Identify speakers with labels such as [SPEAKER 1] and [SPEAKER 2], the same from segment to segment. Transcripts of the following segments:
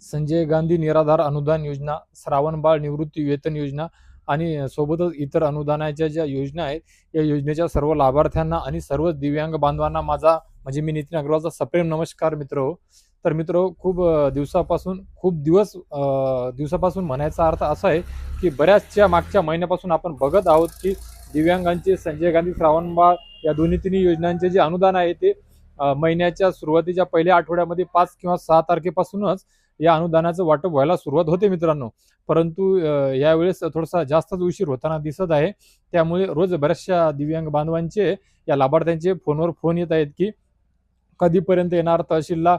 [SPEAKER 1] संजय गांधी निराधार अनुदान योजना, श्रावणबाळ निवृत्ती वेतन योजना आणि सोबतच इतर अनुदानाच्या ज्या योजना आहेत, या योजनेच्या सर्व लाभार्थ्यांना आणि सर्व दिव्यांग बांधवांना माझा म्हणजे मी नितीन अग्रवालचा सप्रेम नमस्कार मित्र. तर मित्र खूप दिवसापासून दिवसापासून म्हणायचा अर्थ असा आहे की बऱ्याचशा मागच्या महिन्यापासून आपण बघत आहोत की दिव्यांगांचे संजय गांधी श्रावणबाळ या दोन्ही तिन्ही योजनांचे जे अनुदान आहे ते महिन्याच्या सुरुवातीच्या पहिल्या आठवड्यामध्ये 5 किंवा 6 तारखेपासूनच या अनुदानाचं वाटप व्हायला सुरुवात होते मित्रांनो. परंतु यावेळेस थोडासा जास्तच उशीर होताना दिसत आहे. त्यामुळे रोज बऱ्याचशा दिव्यांग बांधवांचे या लाभार्थ्यांचे फोनवर फोन येत आहेत की कधीपर्यंत येणार, तहसीलला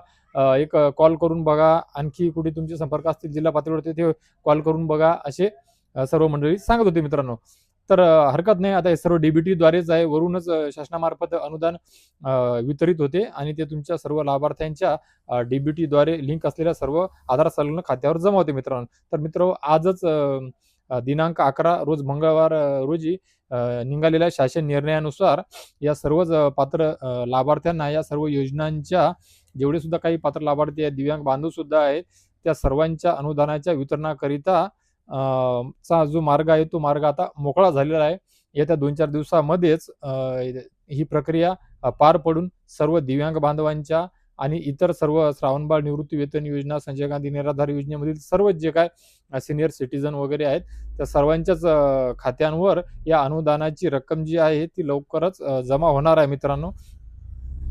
[SPEAKER 1] एक कॉल करून बघा, आणखी कुठे तुमचे संपर्क असतील जिल्हा पातळीवरती ते कॉल करून बघा, असे सर्व मंडळी सांगत होते मित्रांनो. तर हरकत नाही, आता हे सर्व डीबीटीद्वारेच आहे, वरूनच शासनामार्फत अनुदान वितरित होते आणि ते तुमच्या सर्व लाभार्थ्यांच्या डीबीटीद्वारे लिंक असलेल्या सर्व आधार संलग्न खात्यावर जमा होते मित्रांनो. तर मित्र आजच दिनांक 11 रोज मंगळवार रोजी निघालेल्या शासन निर्णयानुसार या सर्वच पात्र लाभार्थ्यांना या सर्व योजनांच्या जेवढे सुद्धा काही पात्र लाभार्थी आहेत, दिव्यांग बांधव सुद्धा आहेत, त्या सर्वांच्या अनुदानाच्या वितरणाकरिता चा जो मार्ग आहे तो मार्ग आता मोकळा झालेला आहे. येत्या 2-4 दिवसामध्येच ही प्रक्रिया पार पडून सर्व दिव्यांग बांधवांच्या आणि इतर सर्व श्रावणबाळ निवृत्ती वेतन योजना, संजय गांधी निराधार योजनेमधील सर्व जे काय सिनियर सिटीजन वगैरे आहेत, त्या सर्वांच्याच खात्यांवर या अनुदानाची रक्कम जी आहे ती लवकरच जमा होणार आहे मित्रांनो.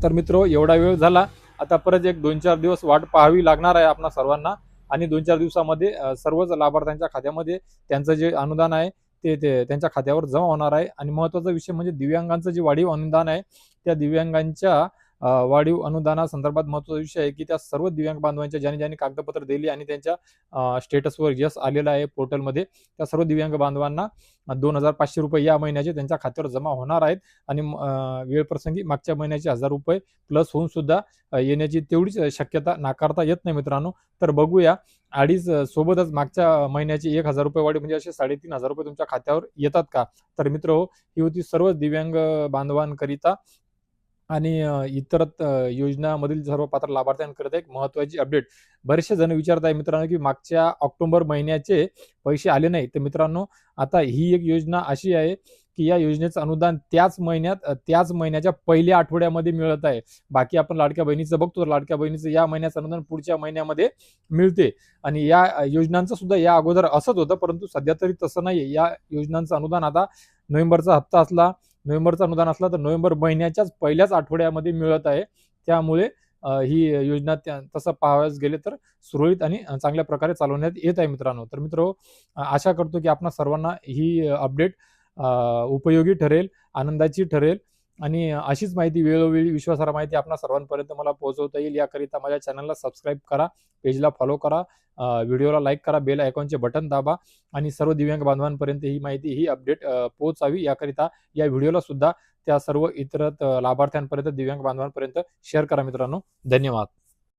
[SPEAKER 1] तर मित्र एवढा वेळ झाला, आता परत एक 2-4 दिवस वाट पाहावी लागणार आहे आपणा सर्वांना आणि 2-4 दिवसामध्ये सर्वच लाभार्थ्यांच्या खात्यामध्ये त्यांचं जे अनुदान आहे ते त्यांच्या खात्यावर जमा होणार आहे. आणि महत्त्वाचा विषय म्हणजे दिव्यांगांचं जे वाढीव अनुदान आहे, त्या दिव्यांगांच्या वाढीव अनुदानासंदर्भात महत्त्वाचा विषय आहे की त्या सर्व दिव्यांग बांधवांच्या ज्यांनी कागदपत्र दिली आणि त्यांच्या स्टेटसवर यस आलेलं आहे पोर्टलमध्ये, त्या सर्व दिव्यांग बांधवांना 2,500 रुपये या महिन्याचे त्यांच्या खात्यावर जमा होणार आहेत. आणि वेळप्रसंगी मागच्या महिन्याचे 1,000 रुपये प्लस होऊन सुद्धा येण्याची तेवढीच शक्यता नाकारता येत नाही मित्रांनो. तर बघूया, अडीच सोबतच मागच्या महिन्याची 1,000 रुपये वाढ म्हणजे असे 3,500 रुपये तुमच्या खात्यावर येतात का? तर मित्र ही होती सर्व दिव्यांग बांधवांकरिता आणि इतर योजनामधील सर्व पात्र लाभार्थ्यांकरिता एक महत्त्वाची अपडेट. बरेचसे जण विचारत आहे मित्रांनो की मागच्या ऑक्टोबर महिन्याचे पैसे आले नाही. तर मित्रांनो आता ही एक योजना अशी आहे की या योजनेचं अनुदान त्याच महिन्याच्या पहिल्या आठवड्यामध्ये मिळत आहे. बाकी आपण लाडक्या बहिणीचं बघतो, तर लाडक्या बहिणीचं या महिन्याचं अनुदान पुढच्या महिन्यामध्ये मिळते. आणि या योजनांचं सुद्धा या अगोदर असंच होतं, परंतु सध्या तरी तसं नाही. या योजनांचं अनुदान आता नोव्हेंबरचा अनुदान असला तर नोव्हेंबर महिन्याच्याच पहिल्याच आठवड्यामध्ये मिळत आहे. त्यामुळे ही योजना तसं पाहावयास गेले तर सुरळीत आणि चांगल्या प्रकारे चालवण्यात येत आहे मित्रांनो. तर मित्र आशा करतो की आपणा सर्वांना ही अपडेट उपयोगी ठरेल, आनंदाची ठरेल आणि अशीच माहिती वेळोवेळी विश्वासार्ह माहिती आपणा सर्वांपर्यंत मला पोहोचवता येईल याकरिता माझ्या चॅनलला सबस्क्राईब करा, पेजला फॉलो करा, व्हिडिओला लाईक करा, बेल आयकॉनचे बटन दाबा आणि सर्व दिव्यांग बांधवांपर्यंत ही माहिती ही अपडेट पोहोचावी याकरिता या व्हिडिओला सुद्धा त्या सर्व इतर लाभार्थ्यांपर्यंत दिव्यांग बांधवांपर्यंत शेअर करा मित्रांनो. धन्यवाद.